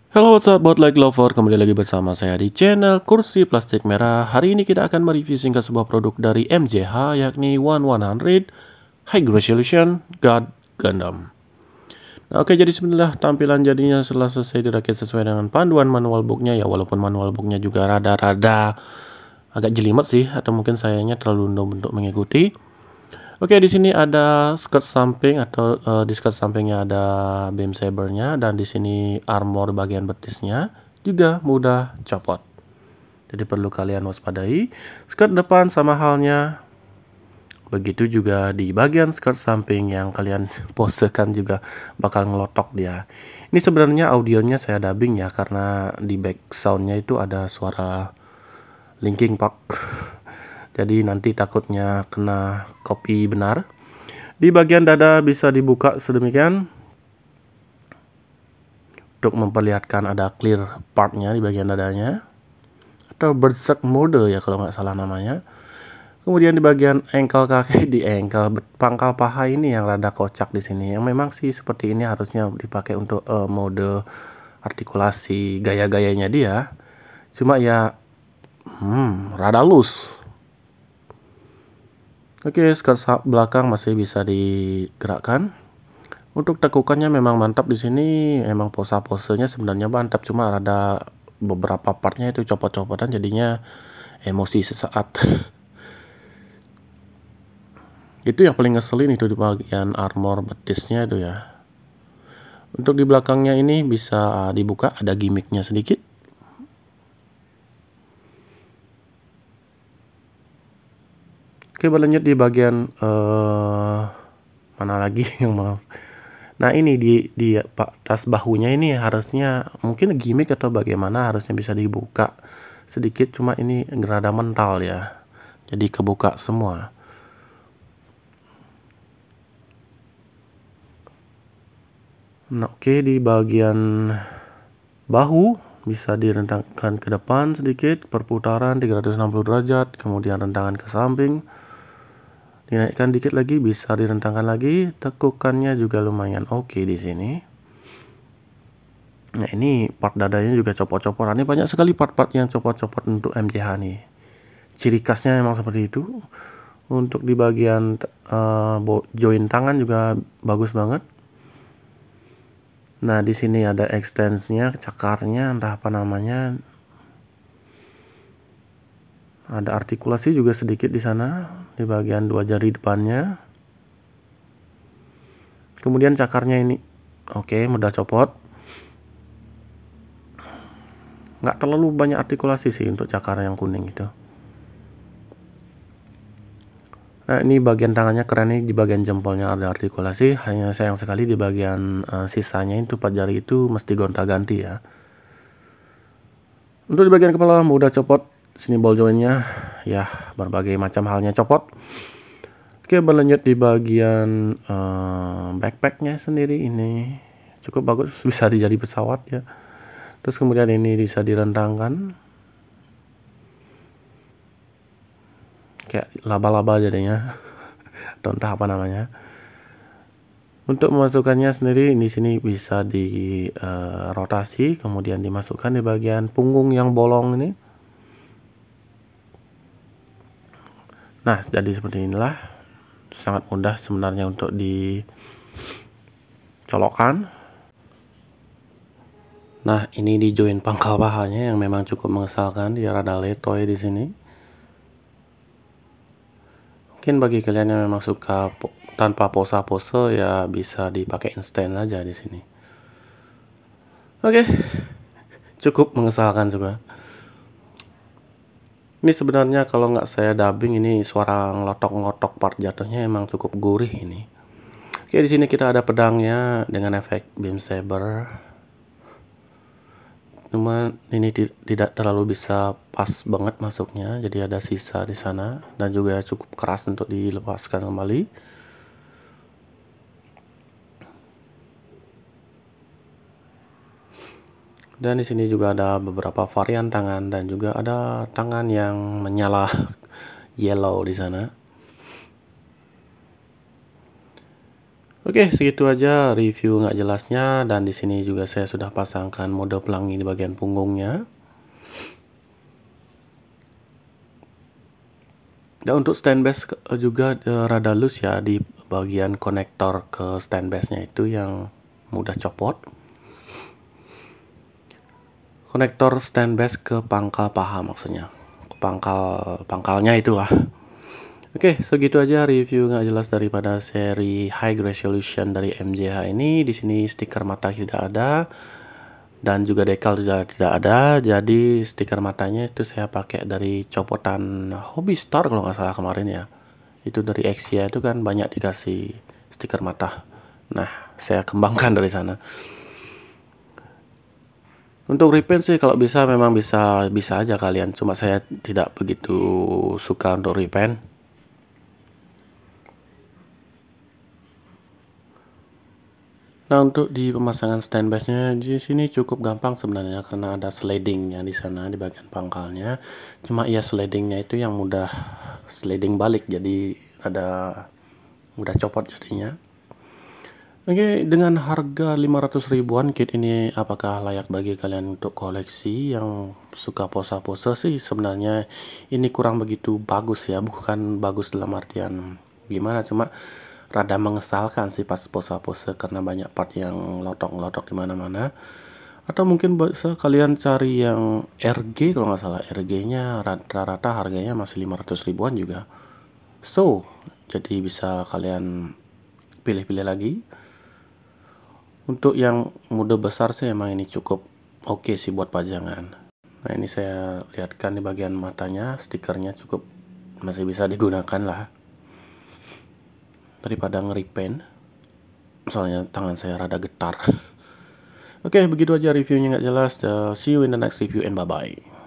Halo what's up buat like lover, kembali lagi bersama saya di channel Kursi Plastik Merah. Hari ini kita akan mereview singkat sebuah produk dari MJH, yakni 1100 High Resolution God Gundam. Nah, oke, jadi bismillah, tampilan jadinya setelah selesai dirakit sesuai dengan panduan manual booknya. Ya walaupun manual booknya juga rada-rada agak jelimet sih, atau mungkin sayangnya terlalu rundum untuk mengikuti. Oke, di sini ada skirt samping atau di skirt sampingnya ada beam sabernya, dan di sini armor bagian betisnya juga mudah copot. Jadi perlu kalian waspadai. Skirt depan sama halnya. Begitu juga di bagian skirt samping yang kalian posekan juga bakal ngelotok dia. Ini sebenarnya audionya saya dubbing ya, karena di back soundnya itu ada suara Linkin Park. Jadi nanti takutnya kena copy benar. Di bagian dada bisa dibuka sedemikian untuk memperlihatkan ada clear partnya di bagian dadanya, atau berserk mode ya kalau nggak salah namanya. Kemudian di bagian ankle kaki, di ankle pangkal paha ini yang rada kocak di sini. Yang memang sih seperti ini harusnya dipakai untuk mode artikulasi gaya-gayanya dia. Cuma ya rada loose. Oke, skirt belakang masih bisa digerakkan. Untuk tekukannya memang mantap di sini. Emang posenya sebenarnya mantap, cuma ada beberapa partnya itu copot-copotan, jadinya emosi sesaat. Itu yang paling ngeselin itu di bagian armor betisnya itu ya. Untuk di belakangnya ini bisa dibuka, ada gimmicknya sedikit. Oke, berlanjut di bagian mana lagi yang mau. Nah, ini di tas bahunya ini harusnya mungkin gimmick atau bagaimana, harusnya bisa dibuka sedikit, cuma ini rada mental ya. Jadi kebuka semua. Nah, oke, di bagian bahu bisa direntangkan ke depan sedikit, perputaran 360 derajat, kemudian rentangan ke samping. Dinaikkan dikit lagi, bisa direntangkan lagi. Tekukannya juga lumayan oke di sini. Nah, ini part dadanya juga copot-copotan. Ini banyak sekali part-part yang copot-copot untuk MJH nih. Ciri khasnya memang seperti itu. Untuk di bagian join tangan juga bagus banget. Nah, di sini ada extensinya, cakarnya, entah apa namanya. Ada artikulasi juga sedikit di sana, di bagian dua jari depannya. Kemudian cakarnya ini, oke, mudah copot. Nggak terlalu banyak artikulasi sih untuk cakar yang kuning itu. Nah, ini bagian tangannya keren nih, di bagian jempolnya ada artikulasi. Hanya sayang sekali di bagian sisanya itu 4 jari itu mesti gonta-ganti ya. Untuk di bagian kepala mudah copot. Sini ball jointnya ya, berbagai macam halnya copot. Oke, berlanjut di bagian backpacknya sendiri, ini cukup bagus, bisa dijadi pesawat ya. Terus kemudian ini bisa direntangkan kayak laba-laba jadinya atau entah apa namanya. Untuk memasukkannya sendiri di sini bisa di rotasi, kemudian dimasukkan di bagian punggung yang bolong ini. Nah, jadi seperti inilah. Sangat mudah sebenarnya untuk dicolokkan. Nah, ini di join pangkal pahanya yang memang cukup mengesalkan, dia rada letoy di sini. Mungkin bagi kalian yang memang suka tanpa pose ya bisa dipakai instan aja di sini. Oke, cukup mengesalkan juga. Ini sebenarnya kalau nggak saya dubbing, ini suara ngelotok-ngelotok part jatuhnya emang cukup gurih ini. Oke, di sini kita ada pedangnya dengan efek beam saber. Cuma ini tidak terlalu bisa pas banget masuknya, jadi ada sisa di sana dan juga cukup keras untuk dilepaskan kembali. Dan di sini juga ada beberapa varian tangan dan juga ada tangan yang menyala yellow di sana. Oke, segitu aja review nggak jelasnya, dan di sini juga saya sudah pasangkan mode pelangi di bagian punggungnya. Dan untuk stand base juga rada loose ya di bagian konektor ke stand base-nya itu yang mudah copot. Konektor stand base ke pangkal paha maksudnya. Ke pangkalnya itulah. Oke, segitu aja review nggak jelas daripada seri High Resolution dari MJH ini. Di sini stiker mata tidak ada dan juga decal juga tidak ada. Jadi stiker matanya itu saya pakai dari copotan Hobby Store kalau nggak salah kemarin ya. Itu dari Exia itu kan banyak dikasih stiker mata. Nah, saya kembangkan dari sana. Untuk repaint sih kalau bisa memang bisa aja kalian. Cuma saya tidak begitu suka untuk repaint. Nah, untuk di pemasangan stand base-nya di sini cukup gampang sebenarnya karena ada sliding-nya di sana di bagian pangkalnya. Cuma ya sliding-nya itu yang mudah sliding balik, jadi ada mudah copot jadinya. Oke, dengan harga 500 ribuan kit ini apakah layak bagi kalian untuk koleksi yang suka pose-pose sih? Sebenarnya ini kurang begitu bagus ya, bukan bagus dalam artian gimana, cuma rada mengesalkan sih pas pose-pose karena banyak part yang lotok-lotok di mana-mana. Atau mungkin bisa kalian cari yang RG, kalau nggak salah RG-nya rata-rata harganya masih 500 ribuan juga. So, jadi bisa kalian pilih-pilih lagi. Untuk yang mode besar sih emang ini cukup oke sih buat pajangan. Nah, ini saya lihatkan di bagian matanya, stikernya cukup masih bisa digunakan lah daripada nge-repaint, soalnya tangan saya rada getar. Oke, begitu aja reviewnya nggak jelas. See you in the next review and bye-bye.